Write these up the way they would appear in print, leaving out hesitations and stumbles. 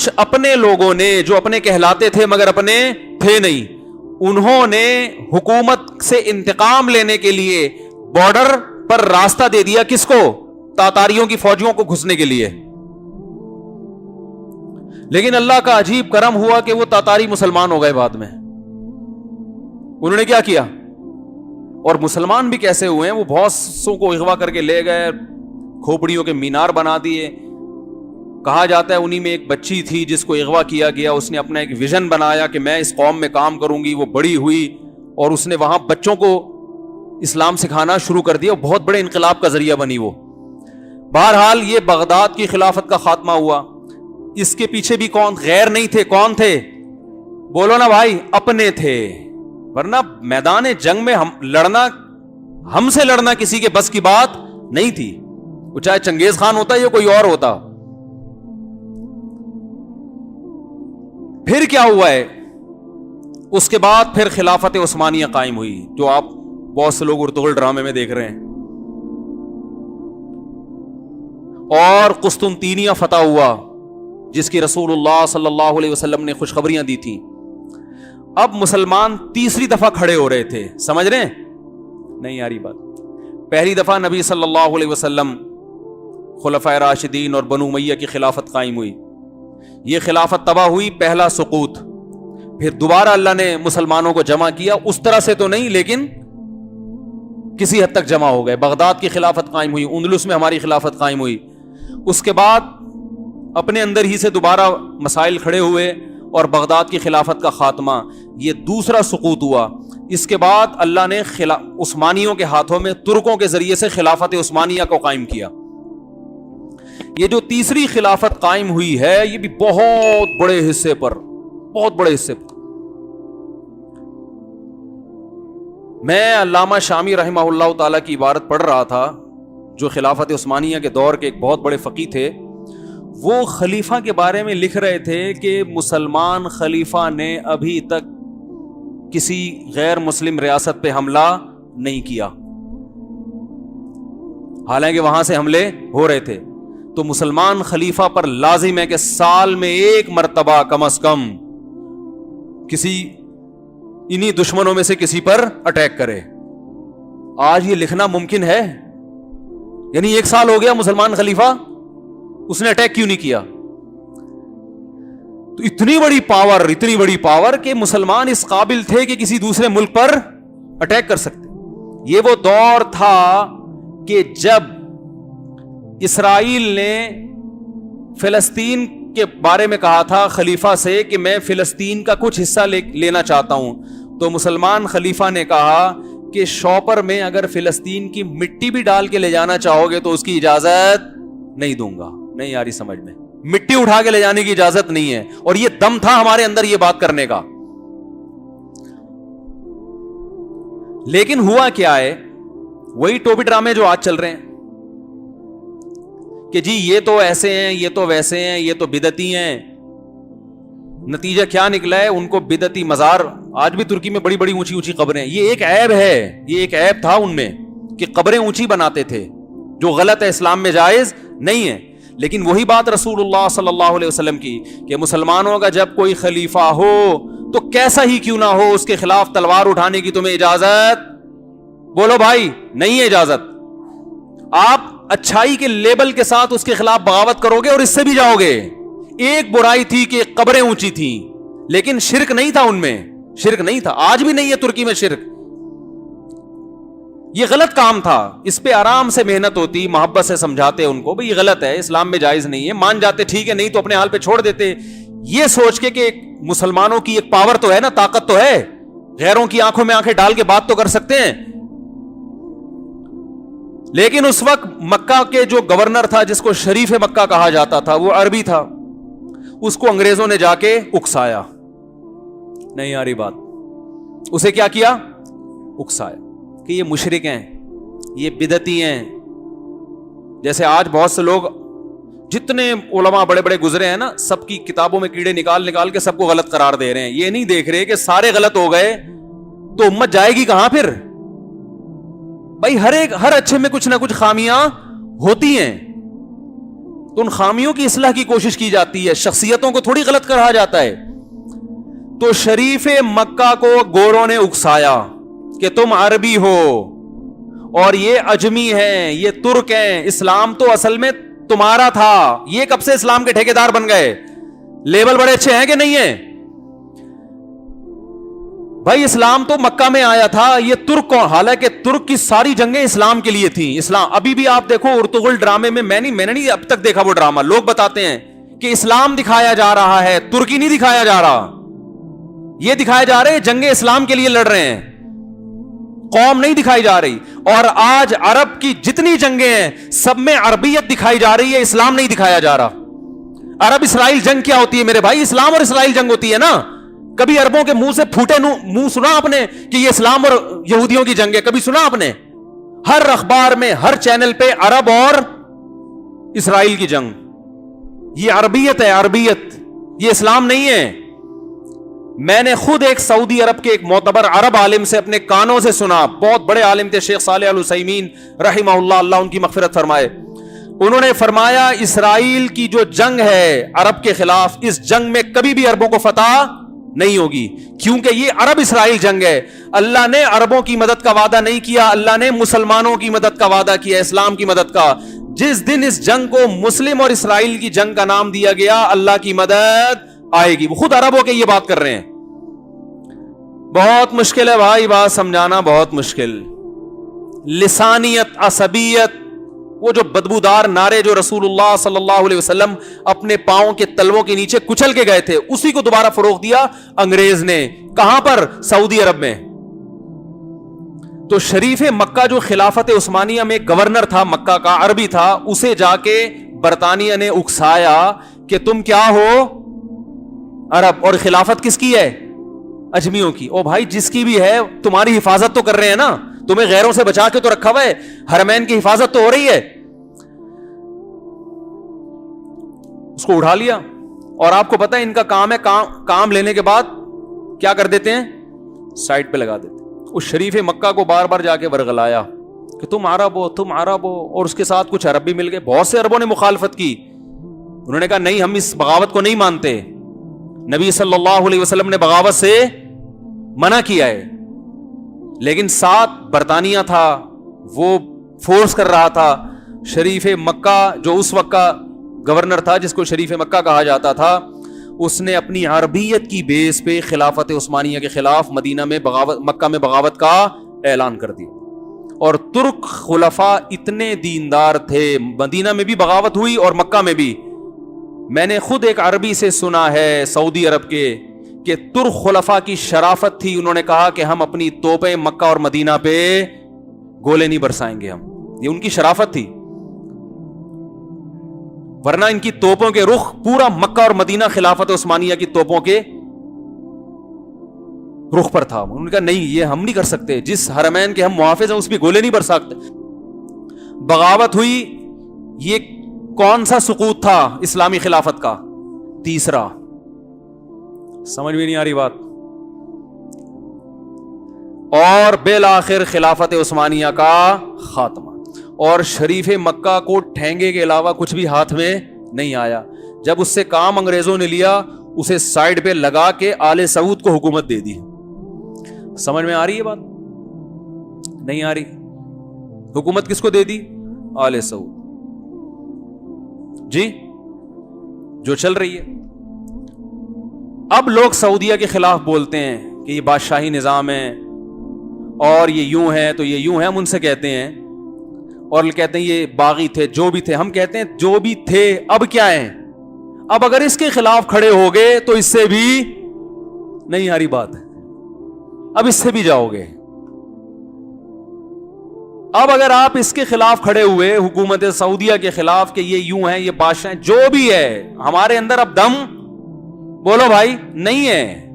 کچھ اپنے لوگوں نے جو اپنے کہلاتے تھے مگر اپنے تھے نہیں, انہوں نے حکومت سے انتقام لینے کے لیے بارڈر پر راستہ دے دیا. کس کو؟ تاتاریوں کی فوجیوں کو گھسنے کے لیے. لیکن اللہ کا عجیب کرم ہوا کہ وہ تاتاری مسلمان ہو گئے بعد میں. انہوں نے کیا کیا, اور مسلمان بھی کیسے ہوئے ہیں, وہ بہت سو کو اغوا کر کے لے گئے, کھوپڑیوں کے مینار بنا دیے. کہا جاتا ہے انہی میں ایک بچی تھی جس کو اغوا کیا گیا, اس نے اپنا ایک ویژن بنایا کہ میں اس قوم میں کام کروں گی. وہ بڑی ہوئی اور اس نے وہاں بچوں کو اسلام سکھانا شروع کر دیا. بہت بڑے انقلاب کا ذریعہ بنی وہ. بہرحال یہ بغداد کی خلافت کا خاتمہ ہوا. اس کے پیچھے بھی کون؟ غیر نہیں تھے. کون تھے؟ بولو نا بھائی, اپنے تھے. ورنہ میدان جنگ میں ہم سے لڑنا کسی کے بس کی بات نہیں تھی, وہ چاہے چنگیز خان ہوتا یا کوئی اور ہوتا. پھر کیا ہوا ہے اس کے بعد؟ پھر خلافت عثمانیہ قائم ہوئی, جو آپ بہت سے لوگ ارطغرل ڈرامے میں دیکھ رہے ہیں. اور قسطنطینیہ فتح ہوا, جس کی رسول اللہ صلی اللہ علیہ وسلم نے خوشخبریاں دی تھیں. اب مسلمان تیسری دفعہ کھڑے ہو رہے تھے. سمجھ رہے ہیں؟ نہیں آ رہی بات. پہلی دفعہ نبی صلی اللہ علیہ وسلم, خلفائے راشدین اور بنو امیہ کی خلافت قائم ہوئی. یہ خلافت تباہ ہوئی, پہلا سقوط. پھر دوبارہ اللہ نے مسلمانوں کو جمع کیا, اس طرح سے تو نہیں لیکن کسی حد تک جمع ہو گئے. بغداد کی خلافت قائم ہوئی, اندلس میں ہماری خلافت قائم ہوئی. اس کے بعد اپنے اندر ہی سے دوبارہ مسائل کھڑے ہوئے اور بغداد کی خلافت کا خاتمہ. یہ دوسرا سقوط ہوا. اس کے بعد اللہ نے عثمانیوں کے ہاتھوں میں ترکوں کے ذریعے سے خلافت عثمانیہ کو قائم کیا. یہ جو تیسری خلافت قائم ہوئی ہے, یہ بھی بہت بڑے حصے پر میں علامہ شامی رحمہ اللہ تعالی کی عبارت پڑھ رہا تھا, جو خلافت عثمانیہ کے دور کے ایک بہت بڑے فقیہ تھے. وہ خلیفہ کے بارے میں لکھ رہے تھے کہ مسلمان خلیفہ نے ابھی تک کسی غیر مسلم ریاست پہ حملہ نہیں کیا, حالانکہ وہاں سے حملے ہو رہے تھے. تو مسلمان خلیفہ پر لازم ہے کہ سال میں ایک مرتبہ کم از کم کسی انہی دشمنوں میں سے کسی پر اٹیک کرے. آج یہ لکھنا ممکن ہے؟ یعنی ایک سال ہو گیا مسلمان خلیفہ, اس نے اٹیک کیوں نہیں کیا؟ تو اتنی بڑی پاور کہ مسلمان اس قابل تھے کہ کسی دوسرے ملک پر اٹیک کر سکتے. یہ وہ دور تھا کہ جب اسرائیل نے فلسطین کے بارے میں کہا تھا خلیفہ سے کہ میں فلسطین کا کچھ حصہ لینا چاہتا ہوں, تو مسلمان خلیفہ نے کہا کہ شوپر میں اگر فلسطین کی مٹی بھی ڈال کے لے جانا چاہو گے تو اس کی اجازت نہیں دوں گا. نہیں آ رہی سمجھ میں؟ مٹی اٹھا کے لے جانے کی اجازت نہیں ہے. اور یہ دم تھا ہمارے اندر یہ بات کرنے کا. لیکن ہوا کیا ہے, وہی ٹوپی ڈرامے جو آج چل رہے ہیں کہ جی یہ تو ایسے ہیں, یہ تو ویسے ہیں, یہ تو بدعتی ہیں. نتیجہ کیا نکلا ہے؟ ان کو بدعتی مزار, آج بھی ترکی میں بڑی بڑی اونچی اونچی قبریں. یہ ایک عیب ہے, یہ ایک عیب تھا ان میں کہ قبریں اونچی بناتے تھے, جو غلط ہے, اسلام میں جائز نہیں ہے. لیکن وہی بات رسول اللہ صلی اللہ علیہ وسلم کی کہ مسلمانوں کا جب کوئی خلیفہ ہو تو کیسا ہی کیوں نہ ہو, اس کے خلاف تلوار اٹھانے کی تمہیں اجازت, بولو بھائی, نہیں ہے اجازت. آپ اچھائی کے لیبل کے ساتھ اس کے خلاف بغاوت کرو گے اور اس سے بھی جاؤ گے. ایک برائی تھی کہ قبریں اونچی تھیں, لیکن شرک نہیں تھا ان میں, شرک نہیں تھا. آج بھی نہیں ہے ترکی میں شرک. یہ غلط کام تھا, اس پہ آرام سے محنت ہوتی, محبت سے سمجھاتے ان کو بھئی یہ غلط ہے, اسلام میں جائز نہیں ہے, مان جاتے ٹھیک ہے, نہیں تو اپنے حال پہ چھوڑ دیتے. یہ سوچ کے کہ مسلمانوں کی ایک پاور تو ہے نا, طاقت تو ہے, غیروں کی آنکھوں میں آنکھیں ڈال کے بات تو کر سکتے ہیں. لیکن اس وقت مکہ کے جو گورنر تھا, جس کو شریف مکہ کہا جاتا تھا, وہ عربی تھا. اس کو انگریزوں نے جا کے اکسایا. نہیں آ رہی بات؟ اسے کیا کیا؟ اکسایا کہ یہ مشرک ہیں, یہ بدعتی ہیں. جیسے آج بہت سے لوگ, جتنے علماء بڑے بڑے گزرے ہیں نا, سب کی کتابوں میں کیڑے نکال نکال کے سب کو غلط قرار دے رہے ہیں. یہ نہیں دیکھ رہے کہ سارے غلط ہو گئے تو امت جائے گی کہاں پھر؟ بھائی ہر اچھے میں کچھ نہ کچھ خامیاں ہوتی ہیں. تو ان خامیوں کی اصلاح کی کوشش کی جاتی ہے, شخصیتوں کو تھوڑی غلط کہا جاتا ہے. تو شریف مکہ کو گوروں نے اکسایا کہ تم عربی ہو اور یہ اجمی ہیں, یہ ترک ہیں, اسلام تو اصل میں تمہارا تھا, یہ کب سے اسلام کے ٹھیکیدار بن گئے؟ لیبل بڑے اچھے ہیں کہ نہیں ہیں بھائی؟ اسلام تو مکہ میں آیا تھا, یہ ترک کون؟ حالانکہ ترک کی ساری جنگیں اسلام کے لیے تھیں. اسلام ابھی بھی آپ دیکھو ارطغرل ڈرامے میں, میں نے نہیں اب تک دیکھا وہ ڈرامہ, لوگ بتاتے ہیں کہ اسلام دکھایا جا رہا ہے, ترکی نہیں دکھایا جا رہا. یہ دکھایا جا رہے ہیں جنگ اسلام کے لیے لڑ رہے ہیں, قوم نہیں دکھائی جا رہی. اور آج عرب کی جتنی جنگیں ہیں سب میں عربیت دکھائی جا رہی ہے, اسلام نہیں دکھایا جا رہا. عرب اسرائیل جنگ کیا ہوتی ہے میرے بھائی؟ اسلام اور اسرائیل جنگ ہوتی ہے نا. کبھی عربوں کے منہ سے پھوٹے منہ سنا آپ نے کہ یہ اسلام اور یہودیوں کی جنگ ہے؟ کبھی سنا آپ نے؟ ہر اخبار میں, ہر چینل پہ عرب اور اسرائیل کی جنگ. یہ عربیت ہے, عربیت, یہ اسلام نہیں ہے. میں نے خود ایک سعودی عرب کے ایک معتبر عرب عالم سے اپنے کانوں سے سنا, بہت بڑے عالم تھے, شیخ صالح العثیمین رحمہ اللہ, اللہ ان کی مغفرت فرمائے. انہوں نے فرمایا اسرائیل کی جو جنگ ہے عرب کے خلاف, اس جنگ میں کبھی بھی عربوں کو فتح نہیں ہوگی, کیونکہ یہ عرب اسرائیل جنگ ہے. اللہ نے عربوں کی مدد کا وعدہ نہیں کیا, اللہ نے مسلمانوں کی مدد کا وعدہ کیا, اسلام کی مدد کا. جس دن اس جنگ کو مسلم اور اسرائیل کی جنگ کا نام دیا گیا, اللہ کی مدد آئے گی. وہ خود عرب ہو کے یہ بات کر رہے ہیں. بہت مشکل ہے بھائی, بات سمجھانا بہت مشکل. لسانیت, عصبیت, وہ جو بدبودار نعرے جو رسول اللہ صلی اللہ علیہ وسلم اپنے پاؤں کے تلووں کے نیچے کچل کے گئے تھے, اسی کو دوبارہ فروغ دیا انگریز نے. کہاں پر؟ سعودی عرب میں. تو شریف مکہ جو خلافت عثمانیہ میں گورنر تھا مکہ کا, عربی تھا, اسے جا کے برطانیہ نے اکسایا کہ تم کیا ہو؟ عرب. اور خلافت کس کی ہے؟ اجمیوں کی. او بھائی جس کی بھی ہے, تمہاری حفاظت تو کر رہے ہیں نا, تمہیں غیروں سے بچا کے تو رکھا ہوا ہے, حرمین کی حفاظت تو ہو رہی ہے. اس کو اٹھا لیا, اور آپ کو پتا ہے ان کا کام ہے, کام لینے کے بعد کیا کر دیتے ہیں؟ سائٹ پہ لگا دیتے. اس شریف مکہ کو بار بار جا کے ورغلایا کہ تم عرب ہو, تم عرب ہو, اور اس کے ساتھ کچھ عرب بھی مل گئے. بہت سے عربوں نے مخالفت کی, انہوں نے کہا نہیں, ہم اس بغاوت کو نہیں مانتے. نبی صلی اللہ علیہ وسلم نے بغاوت سے منع کیا ہے, لیکن ساتھ برطانیہ تھا, وہ فورس کر رہا تھا. شریف مکہ جو اس وقت کا گورنر تھا, جس کو شریف مکہ کہا جاتا تھا, اس نے اپنی عربیت کی بیس پہ خلافت عثمانیہ کے خلاف مدینہ میں بغاوت, مکہ میں بغاوت کا اعلان کر دیا. اور ترک خلفاء اتنے دیندار تھے, مدینہ میں بھی بغاوت ہوئی اور مکہ میں بھی. میں نے خود ایک عربی سے سنا ہے سعودی عرب کے کہ ترک خلفاء کی شرافت تھی, انہوں نے کہا کہ ہم اپنی توپیں مکہ اور مدینہ پہ گولے نہیں برسائیں گے ہم. یہ ان کی شرافت تھی, ورنہ ان کی توپوں کے رخ پورا مکہ اور مدینہ خلافت عثمانیہ کی توپوں کے رخ پر تھا. انہوں نے کہا نہیں, یہ ہم نہیں کر سکتے, جس حرمین کے ہم محافظ ہیں اس پہ گولے نہیں برسا سکتے. بغاوت ہوئی. یہ کون سا سقوط تھا اسلامی خلافت کا؟ تیسرا. سمجھ میں نہیں آ رہی بات؟ اور بالآخر خلافت عثمانیہ کا خاتمہ. اور شریف مکہ کو ٹھینگے کے علاوہ کچھ بھی ہاتھ میں نہیں آیا. جب اس سے کام انگریزوں نے لیا, اسے سائڈ پہ لگا کے آل سعود کو حکومت دے دی. سمجھ میں آ رہی ہے بات؟ نہیں آ رہی. حکومت کس کو دے دی؟ آل سعود. جی جو چل رہی ہے. اب لوگ سعودیہ کے خلاف بولتے ہیں کہ یہ بادشاہی نظام ہے اور یہ یوں ہے تو یہ یوں ہے, ہم ان سے کہتے ہیں, اور کہتے ہیں یہ باغی تھے, جو بھی تھے. ہم کہتے ہیں جو بھی تھے اب کیا ہیں؟ اب اگر اس کے خلاف کھڑے ہو گئے تو اس سے بھی نہیں آ رہی بات, اب اس سے بھی جاؤ گے. اب اگر آپ اس کے خلاف کھڑے ہوئے حکومت سعودیہ کے خلاف کہ یہ یوں ہے, یہ بادشاہ, جو بھی ہے, ہمارے اندر اب دم بولو بھائی نہیں ہے.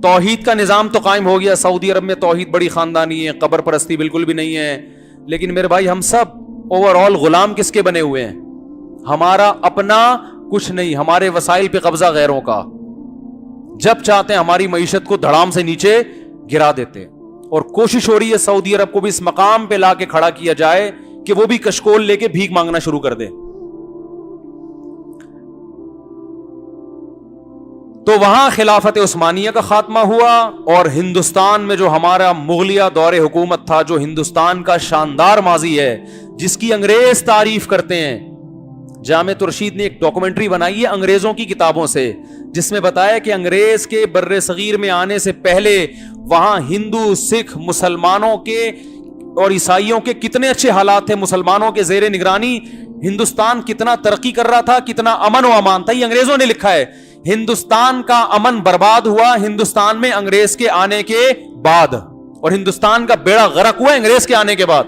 توحید کا نظام تو قائم ہو گیا سعودی عرب میں, توحید بڑی خاندانی ہے, قبر پرستی بالکل بھی نہیں ہے. لیکن میرے بھائی ہم سب اوور آل غلام کس کے بنے ہوئے ہیں؟ ہمارا اپنا کچھ نہیں, ہمارے وسائل پہ قبضہ غیروں کا. جب چاہتے ہیں ہماری معیشت کو دھڑام سے نیچے گرا دیتے ہیں. اور کوشش ہو رہی ہے سعودی عرب کو بھی اس مقام پہ لا کے کھڑا کیا جائے کہ وہ بھی کشکول لے کے بھیک مانگنا شروع کر دے. تو وہاں خلافت عثمانیہ کا خاتمہ ہوا، اور ہندوستان میں جو ہمارا مغلیہ دور حکومت تھا، جو ہندوستان کا شاندار ماضی ہے، جس کی انگریز تعریف کرتے ہیں. جامع رشید نے ایک ڈاکومنٹری بنائی ہے انگریزوں کی کتابوں سے، جس میں بتایا کہ انگریز کے بر صغیر میں آنے سے پہلے وہاں ہندو، سکھ، مسلمانوں کے اور عیسائیوں کے کتنے اچھے حالات تھے. مسلمانوں کے زیر نگرانی ہندوستان کتنا ترقی کر رہا تھا، کتنا امن و امان تھا. یہ انگریزوں نے لکھا ہے. ہندوستان کا امن برباد ہوا ہندوستان میں انگریز کے آنے کے بعد، اور ہندوستان کا بیڑا غرق ہوا انگریز کے آنے کے بعد.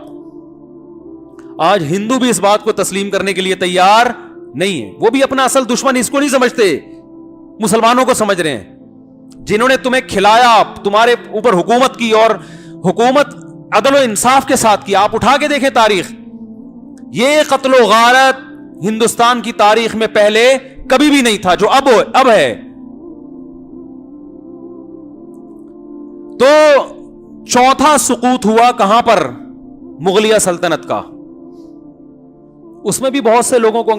آج ہندو بھی اس بات کو تسلیم کرنے کے لیے تیار نہیں ہے. وہ بھی اپنا اصل دشمن اس کو نہیں سمجھتے، مسلمانوں کو سمجھ رہے ہیں. جنہوں نے تمہیں کھلایا، تمہارے اوپر حکومت کی، اور حکومت عدل و انصاف کے ساتھ کی. آپ اٹھا کے دیکھیں تاریخ، یہ قتل و غارت ہندوستان کی تاریخ میں پہلے کبھی بھی نہیں تھا جو اب ہے. تو چوتھا سقوط ہوا کہاں پر؟ مغلیہ سلطنت کا. اس میں بھی بہت سے لوگوں کو